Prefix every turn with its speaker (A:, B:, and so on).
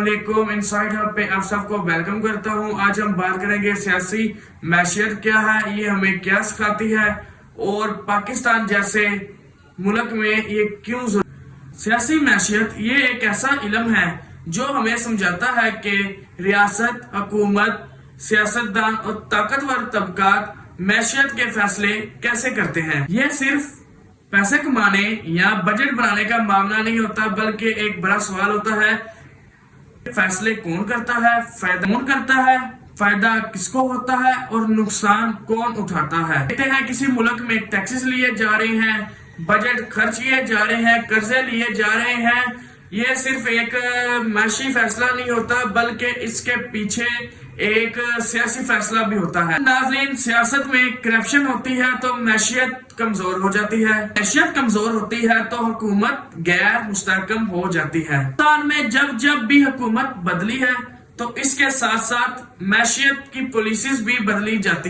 A: علیکم، insight hub پہ آپ سب کو ویلکم کرتا ہوں۔ آج ہم بات کریں گے سیاسی معیشت کیا ہے، یہ ہمیں کیا سکھاتی ہے اور پاکستان جیسے ملک میں یہ کیوں سیاسی معیشت یہ ایک ایسا علم ہے جو ہمیں سمجھاتا ہے کہ ریاست، حکومت، سیاستدان اور طاقتور طبقات معیشت کے فیصلے کیسے کرتے ہیں۔ یہ صرف پیسے کمانے یا بجٹ بنانے کا معاملہ نہیں ہوتا، بلکہ ایک بڑا سوال ہوتا ہے فیصلے کون کرتا ہے، فائدہ کون کرتا ہے، فائدہ کس کو ہوتا ہے اور نقصان کون اٹھاتا ہے۔ کہتے ہیں کسی ملک میں ٹیکسز لیے جا رہے ہیں، بجٹ خرچ کیے جا رہے ہیں، قرضے لیے جا رہے ہیں، یہ صرف ایک معاشی فیصلہ نہیں ہوتا بلکہ اس کے پیچھے ایک سیاسی فیصلہ بھی ہوتا ہے۔ ناظرین، سیاست میں کرپشن ہوتی ہے تو معیشت کمزور ہو جاتی ہے، معیشت کمزور ہوتی ہے تو حکومت غیر مستحکم ہو جاتی ہے۔ پاکستان میں جب بھی حکومت بدلی ہے تو اس کے ساتھ ساتھ معیشت کی پالیسیز بھی بدلی جاتی ہے۔